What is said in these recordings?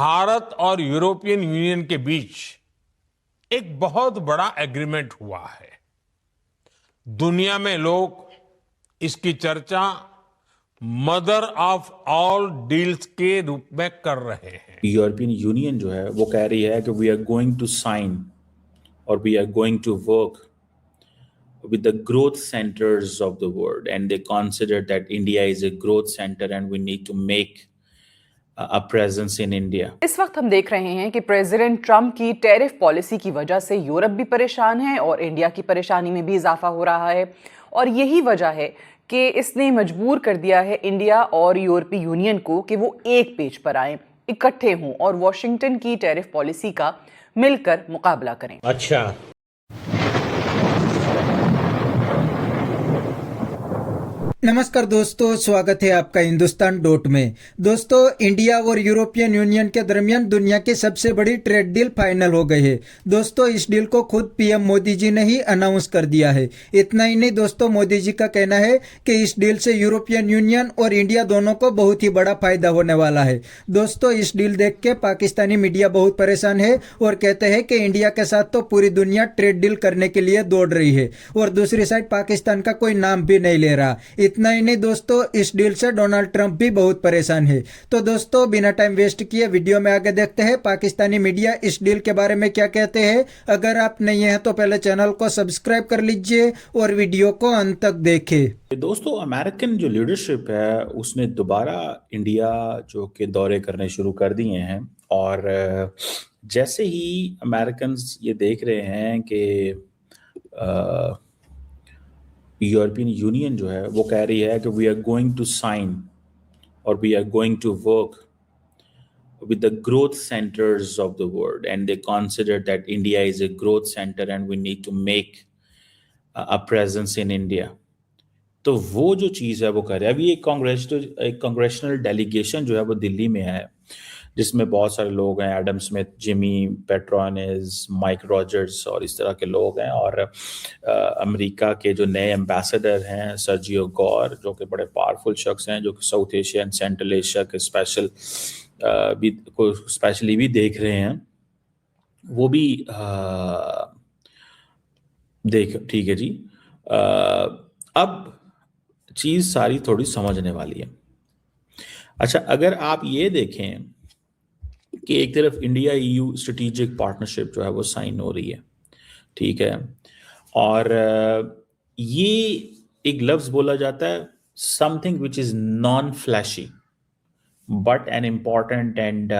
भारत और European union के बीच एक बहुत बड़ा एग्रीमेंट हुआ है। दुनिया में लोग इसकी चर्चा मदर ऑफ ऑल डील्स के रूप में कर रहे हैं। यूरोपियन यूनियन जो है वो कह रही है कि we are going to sign और we are going to work with the growth centers of the world, and they consider that India is a growth center and we need to make a presence in India. इस वक्त हम देख रहे हैं कि president Trump की tariff policy की वजह से यूरोप भी परेशान है और इंडिया की परेशानी में भी इजाफा हो रहा है, और यही वजह है कि इसने मजबूर कर दिया है इंडिया और यूरोपीय यूनियन को कि वो एक पेज पर आए, इकट्ठे हों और वॉशिंगटन की टैरिफ पॉलिसी का मिलकर मुकाबला करें। अच्छा, नमस्कार दोस्तों, स्वागत है आपका हिंदुस्तान डॉट में। दोस्तों, इंडिया और यूरोपियन यूनियन के दरमियान दुनिया की सबसे बड़ी ट्रेड डील फाइनल हो गई है। दोस्तों, इस डील को खुद पीएम मोदी जी ने ही अनाउंस कर दिया है। इतना ही नहीं दोस्तों, मोदी जी का कहना है कि इस डील से यूरोपियन यूनियन और इंडिया दोनों को बहुत ही बड़ा फायदा होने वाला है। दोस्तों, इस डील देख के पाकिस्तानी मीडिया बहुत परेशान है और कहते हैं कि इंडिया के साथ तो पूरी दुनिया ट्रेड डील करने के लिए दौड़ रही है और दूसरी साइड पाकिस्तान का कोई नाम भी नहीं ले रहा। इतना ही नहीं दोस्तों, इस डील से डोनाल्ड ट्रंप भी बहुत परेशान है। तो दोस्तों, बिना टाइम वेस्ट किए वीडियो में आगे देखते हैं पाकिस्तानी मीडिया इस डील के बारे में क्या कहते हैं। अगर आप नहीं हैं तो पहले चैनल को सब्सक्राइब कर लीजिए और वीडियो को अंत तक देखें। दोस्तों, अमेरिकन जो लीडरशिप है उसने दोबारा इंडिया जो के दौरे करने शुरू कर दिए हैं, और जैसे ही अमेरिकन ये देख रहे हैं कि यूरोपियन यूनियन जो है वो कह रही है कि we are going to sign और we are going to work with the growth centers of the world, and they consider that India is a growth center and we need to make a presence in India. तो वो जो चीज़ है वो कर रहे हैं। अभी एक कांग्रेशनल डेलीगेशन जो है वो दिल्ली में है, जिसमें बहुत सारे लोग हैं, Adam Smith, Jimmy Petronis, Mike Rogers और इस तरह के लोग हैं, और अमेरिका के जो नए एम्बेसडर हैं सर्जियो गौर, जो कि बड़े पावरफुल शख्स हैं, जो कि south Asia and central Asia के स्पेशली भी देख रहे हैं, वो भी देख ठीक है जी। अब चीज़ सारी थोड़ी समझने वाली है। अच्छा, अगर आप ये देखें कि एक तरफ इंडिया ईयू स्ट्रेटेजिक पार्टनरशिप जो है वो साइन हो रही है, ठीक है, और ये एक लफ्ज बोला जाता है something which is non flashy but an important and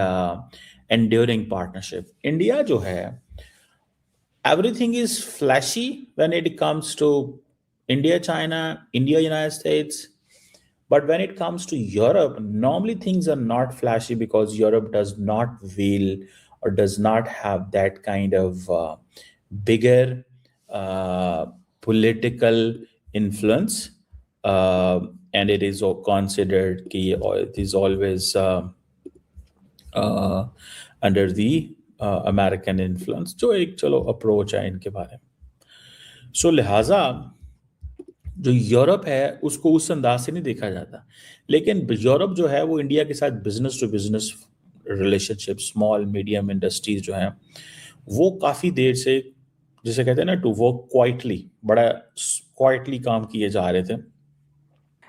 enduring partnership. India जो है, everything is flashy when it comes to India, China, India, United States. But when it comes to Europe, normally things are not flashy because Europe does not wield or does not have that kind of bigger political influence. And it is considered it is always under the American influence. जो एक चलो approach है इनके बारे में। सो लिहाजा जो Europe है उसको उस अंदाज से नहीं देखा जाता, लेकिन यूरोप जो है वो इंडिया के साथ business to business relationship, small medium industries जो हैं वो काफ़ी देर से, जिसे कहते हैं ना, टू वर्क क्वाइटली, बड़ा क्वाइटली काम किए जा रहे थे।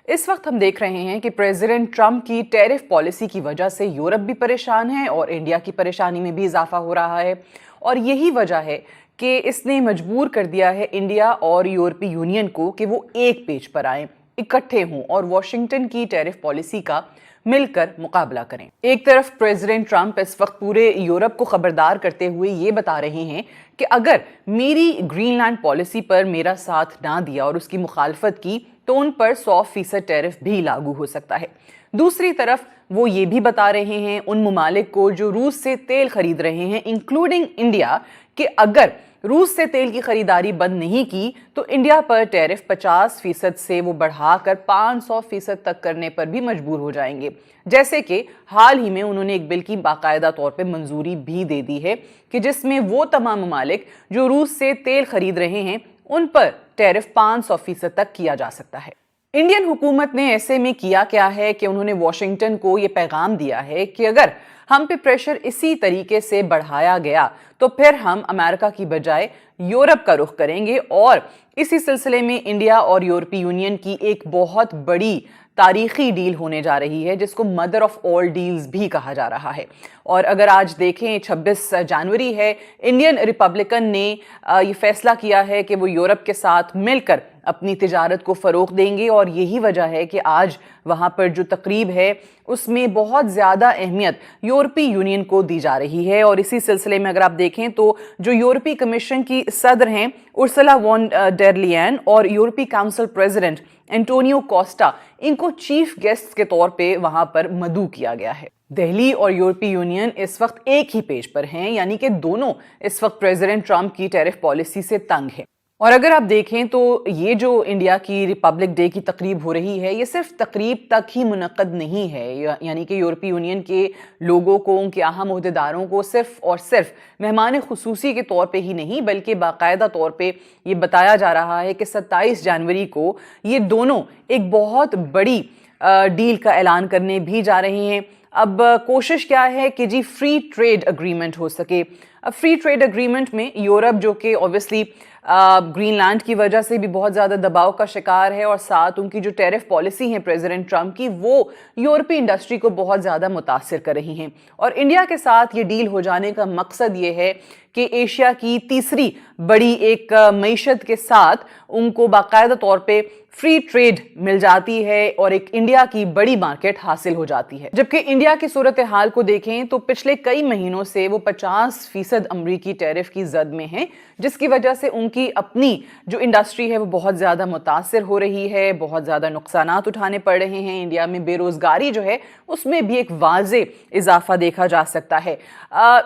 इस वक्त हम देख रहे हैं कि प्रेसिडेंट ट्रंप की टैरिफ पॉलिसी की वजह से यूरोप भी परेशान है और इंडिया की परेशानी में भी इजाफा हो रहा है, और यही वजह है कि इसने मजबूर कर दिया है इंडिया और यूरोपीय यूनियन को कि वो एक पेज पर आए, इकट्ठे हों और वॉशिंगटन की टैरिफ पॉलिसी का मिलकर मुकाबला करें। एक तरफ प्रेसिडेंट ट्रंप इस वक्त पूरे यूरोप को खबरदार करते हुए ये बता रहे हैं कि अगर मेरी ग्रीनलैंड पॉलिसी पर मेरा साथ ना दिया और उसकी मुखालफत की तो उन पर 100% टैरिफ भी लागू हो सकता है। दूसरी तरफ वो ये भी बता रहे हैं उन ममालिक को जो रूस से तेल खरीद रहे हैं, इंक्लूडिंग इंडिया, कि अगर रूस से तेल की खरीदारी बंद नहीं की तो इंडिया पर टैरिफ 50% से वो बढ़ाकर 500% तक करने पर भी मजबूर हो जाएंगे। जैसे कि हाल ही में उन्होंने एक बिल की बाकायदा तौर पे मंजूरी भी दे दी है कि जिसमें वो तमाम ममालिक जो रूस से तेल खरीद रहे हैं उन पर टैरिफ 500% तक किया जा सकता है। इंडियन हुकूमत ने ऐसे में किया क्या है कि उन्होंने वॉशिंगटन को ये पैगाम दिया है कि अगर हम पे प्रेशर इसी तरीके से बढ़ाया गया तो फिर हम अमेरिका की बजाय यूरोप का रुख करेंगे और इसी सिलसिले में इंडिया और यूरोपीय यूनियन की एक बहुत बड़ी तारीखी डील होने जा रही है जिसको मदर ऑफ ऑल डील्स भी कहा जा रहा है। और अगर आज देखें 26 जनवरी है, इंडियन रिपब्लिकन ने ये फैसला किया है कि वो यूरोप के साथ मिलकर अपनी तिजारत को फ़रोग़ देंगे और यही वजह है कि आज वहाँ पर जो तकरीब है उसमें बहुत ज़्यादा अहमियत यूरोपीय यूनियन को दी जा रही है। और इसी सिलसिले में अगर आप देखें तो जो यूरोपीय कमीशन की सदर हैं उर्सुला वॉन डेर लेयन और यूरोपीय काउंसिल प्रेसिडेंट एंटोनियो कोस्टा, इनको चीफ गेस्ट के तौर पे वहां पर मदऊ किया गया है। दिल्ली और यूरोपीय यूनियन इस वक्त एक ही पेज पर हैं, यानी कि दोनों इस वक्त प्रेसिडेंट ट्रंप की टैरिफ पॉलिसी से तंग हैं। और अगर आप देखें तो ये जो इंडिया की रिपब्लिक डे की तकरीब हो रही है ये सिर्फ तकरीब तक ही मुनक्कद नहीं है, यानी कि यूरोपीय यूनियन के लोगों को, उनके अहम ओहदेदारों को सिर्फ और सिर्फ मेहमान खुसूसी के तौर पे ही नहीं बल्कि बाकायदा तौर पे ये बताया जा रहा है कि 27 जनवरी को ये दोनों एक बहुत बड़ी डील का ऐलान करने भी जा रहे हैं। अब कोशिश क्या है कि जी फ्री ट्रेड अग्रीमेंट हो सके। अब फ्री ट्रेड अग्रीमेंट में यूरोप, जो कि ऑब्वियसली ग्रीनलैंड की वजह से भी बहुत ज़्यादा दबाव का शिकार है और साथ उनकी जो टैरिफ पॉलिसी है प्रेसिडेंट ट्रंप की, वो यूरोपीय इंडस्ट्री को बहुत ज़्यादा मुतासिर कर रही हैं। और इंडिया के साथ ये डील हो जाने का मकसद ये है कि एशिया की तीसरी बड़ी एक मईशत के साथ उनको बाकायदा तौर पे फ्री ट्रेड मिल जाती है और एक इंडिया की बड़ी मार्केट हासिल हो जाती है। जबकि इंडिया की सूरत हाल को देखें तो पिछले कई महीनों से वो 50% अमरीकी टैरिफ की जद में है, जिसकी वजह से उनकी अपनी जो इंडस्ट्री है वो बहुत ज़्यादा मुतासिर हो रही है, बहुत ज़्यादा नुकसानात उठाने पड़ रहे हैं। इंडिया में बेरोज़गारी जो है उसमें भी एक वाज़े इजाफा देखा जा सकता है।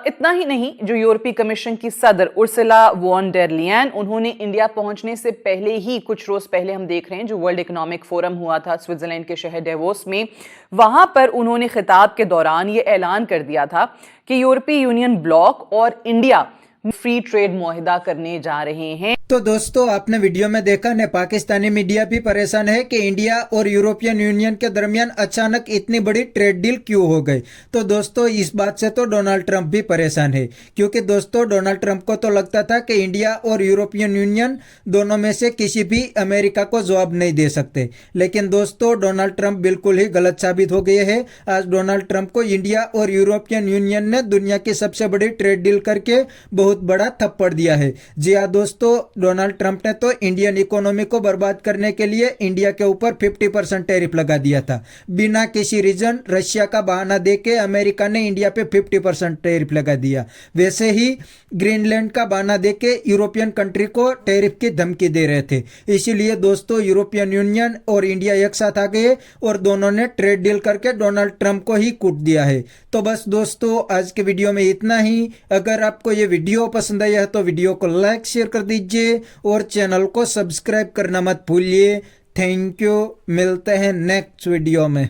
इतना ही नहीं, जो यूरोपीय कमीशन की सदर उर्सुला वॉन डेर लेयन, उन्होंने इंडिया पहुंचने से पहले ही कुछ रोज़ पहले हम देख रहे हैं जो वर्ल्ड इकोनॉमिक फोरम हुआ था स्विट्जरलैंड के शहर डेवोस में, वहां पर उन्होंने खिताब के दौरान ये ऐलान कर दिया था कि यूरोपीय यूनियन ब्लॉक और इंडिया फ्री ट्रेड मुआहिदा करने जा रहे हैं। तो दोस्तों, आपने वीडियो में देखा ने पाकिस्तानी मीडिया भी परेशान है कि इंडिया और यूरोपियन यूनियन के दरमियान अचानक इतनी बड़ी ट्रेड डील क्यों हो गई। तो दोस्तों, इस बात से तो डोनाल्ड ट्रंप भी परेशान है, क्योंकि दोस्तों डोनाल्ड ट्रंप को तो लगता था कि इंडिया और यूरोपियन यूनियन दोनों में से किसी भी अमेरिका को जवाब नहीं दे सकते। लेकिन दोस्तों, डोनाल्ड ट्रंप बिल्कुल ही गलत साबित हो गए हैं। आज डोनाल्ड ट्रंप को इंडिया और यूरोपियन यूनियन ने दुनिया की सबसे बड़ी ट्रेड डील करके बहुत बड़ा थप्पड़ दिया है। जी हाँ दोस्तों, डोनाल्ड ट्रंप ने तो इंडियन इकोनॉमी को बर्बाद करने के लिए इंडिया के ऊपर 50% टैरिफ लगा दिया था। बिना किसी रीजन रशिया का बहाना देके अमेरिका ने इंडिया पे 50% टैरिफ लगा दिया। वैसे ही ग्रीनलैंड का बहाना देके यूरोपियन कंट्री को टैरिफ की धमकी दे रहे थे। इसीलिए दोस्तों, यूरोपियन यूनियन और इंडिया एक साथ आ गए और दोनों ने ट्रेड डील करके डोनाल्ड ट्रंप को ही कूट दिया है। तो बस दोस्तों, आज के वीडियो में इतना ही। अगर आपको ये वीडियो पसंद आया है तो वीडियो को लाइक शेयर कर दीजिए और चैनल को सब्सक्राइब करना मत भूलिए। थैंक यू, मिलते हैं नेक्स्ट वीडियो में।